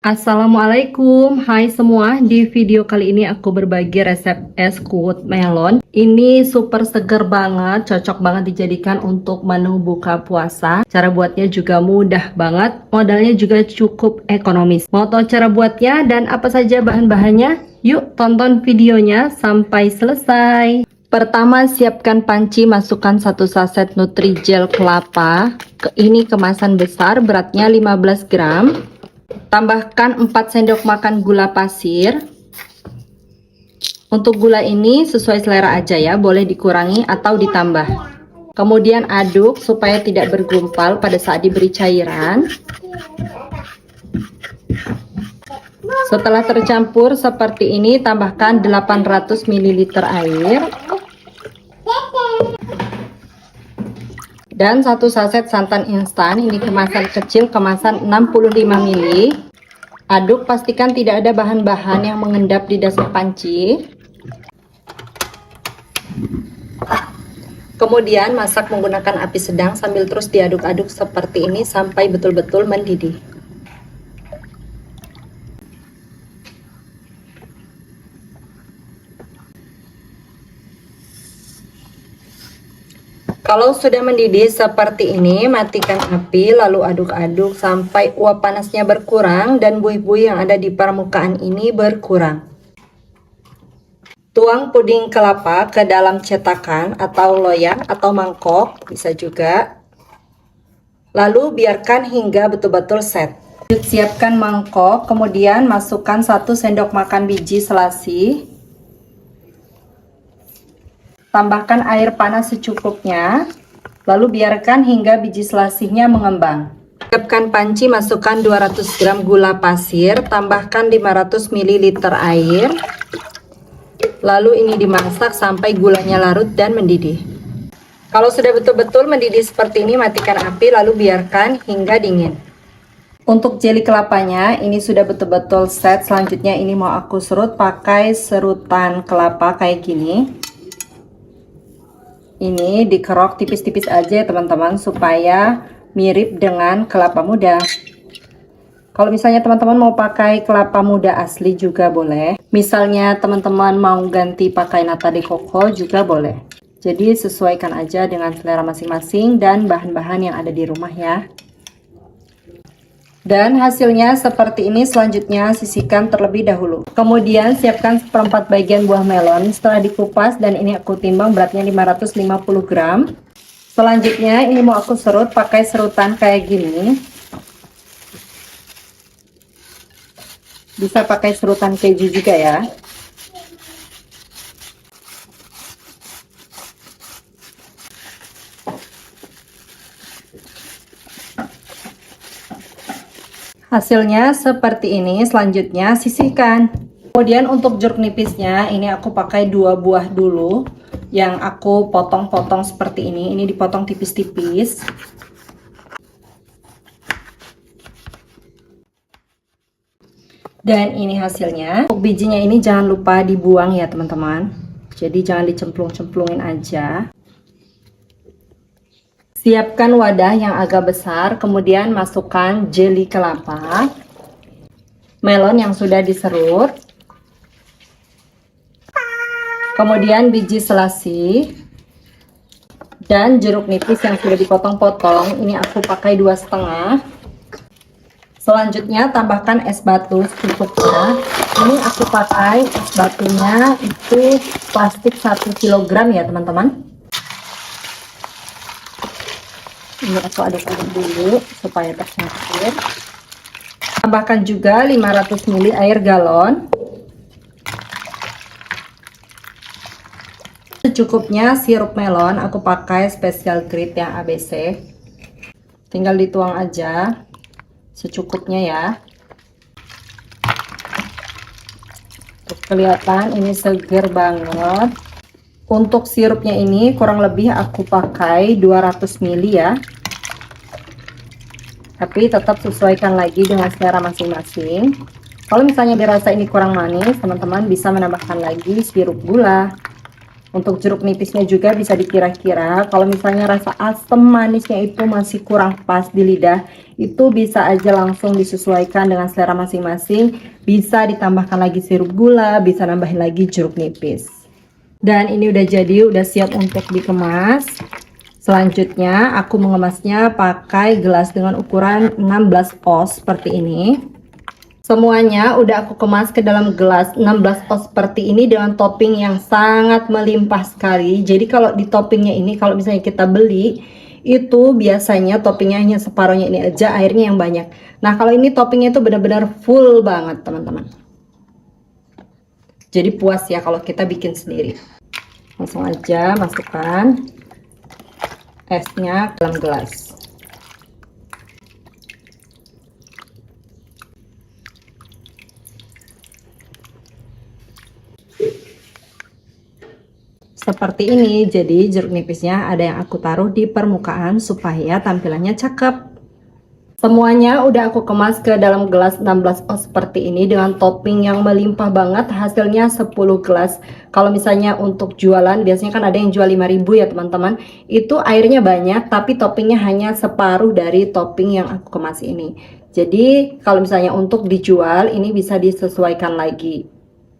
Assalamualaikum, hai semua. Di video kali ini aku berbagi resep es kuut melon. Ini super seger banget, cocok banget dijadikan untuk menu buka puasa. Cara buatnya juga mudah banget, modalnya juga cukup ekonomis. Mau tahu cara buatnya dan apa saja bahan-bahannya? Yuk tonton videonya sampai selesai. Pertama, siapkan panci, masukkan 1 saset Nutrijel kelapa. Ini kemasan besar, beratnya 15 gram. Tambahkan 4 sendok makan gula pasir. Untuk gula ini sesuai selera aja ya, boleh dikurangi atau ditambah. Kemudian aduk supaya tidak bergumpal pada saat diberi cairan. Setelah tercampur seperti ini, tambahkan 800 ml air. Dan 1 saset santan instan, ini kemasan kecil, kemasan 65 ml. Aduk, pastikan tidak ada bahan-bahan yang mengendap di dasar panci. Kemudian masak menggunakan api sedang sambil terus diaduk-aduk seperti ini sampai betul-betul mendidih. Kalau sudah mendidih seperti ini, matikan api lalu aduk-aduk sampai uap panasnya berkurang dan buih-buih yang ada di permukaan ini berkurang. Tuang puding kelapa ke dalam cetakan atau loyang atau mangkok, bisa juga. Lalu biarkan hingga betul-betul set. Siapkan mangkok, kemudian masukkan 1 sendok makan biji selasi. Tambahkan air panas secukupnya, lalu biarkan hingga biji selasihnya mengembang. Siapkan panci, masukkan 200 gram gula pasir, tambahkan 500 ml air. Lalu ini dimasak sampai gulanya larut dan mendidih. Kalau sudah betul-betul mendidih seperti ini, matikan api lalu biarkan hingga dingin. Untuk jeli kelapanya ini sudah betul-betul set. Selanjutnya ini mau aku serut pakai serutan kelapa kayak gini. Ini dikerok tipis-tipis aja ya teman-teman, supaya mirip dengan kelapa muda. Kalau misalnya teman-teman mau pakai kelapa muda asli juga boleh. Misalnya teman-teman mau ganti pakai nata de coco juga boleh. Jadi sesuaikan aja dengan selera masing-masing dan bahan-bahan yang ada di rumah ya. Dan hasilnya seperti ini. Selanjutnya sisihkan terlebih dahulu. Kemudian siapkan 1/4 bagian buah melon setelah dikupas, dan ini aku timbang beratnya 550 gram. Selanjutnya ini mau aku serut pakai serutan kayak gini. Bisa pakai serutan keju juga ya. Hasilnya seperti ini. Selanjutnya sisihkan. Kemudian untuk jeruk nipisnya ini aku pakai 2 buah dulu, yang aku potong-potong seperti ini. Ini dipotong tipis-tipis. Dan ini hasilnya. Untuk bijinya ini jangan lupa dibuang ya teman-teman. Jadi jangan dicemplung-cemplungin aja. Siapkan wadah yang agak besar, kemudian masukkan jeli kelapa, melon yang sudah diserut, kemudian biji selasi, dan jeruk nipis yang sudah dipotong-potong. Ini aku pakai 2,5. Selanjutnya tambahkan es batu secukupnya. Ini aku pakai es batunya itu plastik 1 kg ya teman-teman. Ini aku aduk-aduk dulu supaya tercampur. Tambahkan juga 500 ml air galon. Secukupnya sirup melon, aku pakai special grade yang ABC. Tinggal dituang aja secukupnya ya. Tuh, kelihatan ini seger banget. Untuk sirupnya ini kurang lebih aku pakai 200 ml ya. Tapi tetap sesuaikan lagi dengan selera masing-masing. Kalau misalnya dirasa ini kurang manis, teman-teman bisa menambahkan lagi sirup gula. Untuk jeruk nipisnya juga bisa dikira-kira, kalau misalnya rasa asam manisnya itu masih kurang pas di lidah, itu bisa aja langsung disesuaikan dengan selera masing-masing. Bisa ditambahkan lagi sirup gula, bisa nambahin lagi jeruk nipis. Dan ini udah jadi, udah siap untuk dikemas. Selanjutnya aku mengemasnya pakai gelas dengan ukuran 16 oz seperti ini. Semuanya udah aku kemas ke dalam gelas 16 oz seperti ini dengan topping yang sangat melimpah sekali. Jadi kalau di toppingnya ini, kalau misalnya kita beli, itu biasanya toppingnya hanya separuhnya ini aja, airnya yang banyak. Nah kalau ini toppingnya itu benar-benar full banget teman-teman. Jadi puas ya kalau kita bikin sendiri. Langsung aja masukkan esnya ke dalam gelas. Seperti ini, jadi jeruk nipisnya ada yang aku taruh di permukaan supaya tampilannya cakep. Semuanya udah aku kemas ke dalam gelas 16 oz seperti ini dengan topping yang melimpah banget, hasilnya 10 gelas. Kalau misalnya untuk jualan, biasanya kan ada yang jual 5.000 ya teman-teman. Itu airnya banyak, tapi toppingnya hanya separuh dari topping yang aku kemas ini. Jadi kalau misalnya untuk dijual, ini bisa disesuaikan lagi.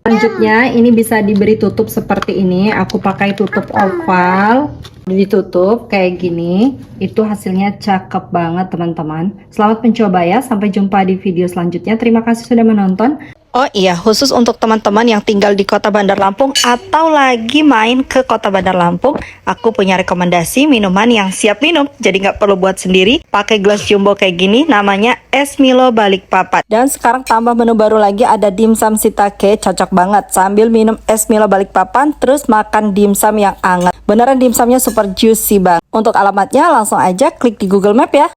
Selanjutnya ini bisa diberi tutup seperti ini. Aku pakai tutup oval, ditutup kayak gini. Itu hasilnya cakep banget teman-teman. Selamat mencoba ya, sampai jumpa di video selanjutnya. Terima kasih sudah menonton. Oh iya, khusus untuk teman-teman yang tinggal di Kota Bandar Lampung atau lagi main ke Kota Bandar Lampung, aku punya rekomendasi minuman yang siap minum, jadi nggak perlu buat sendiri. Pakai gelas jumbo kayak gini, namanya es Milo Balikpapan. Dan sekarang tambah menu baru lagi, ada dimsum shiitake, cocok banget sambil minum es Milo Balikpapan, terus makan dimsum yang hangat. Beneran dimsumnya super juicy bang. Untuk alamatnya langsung aja klik di Google Map ya.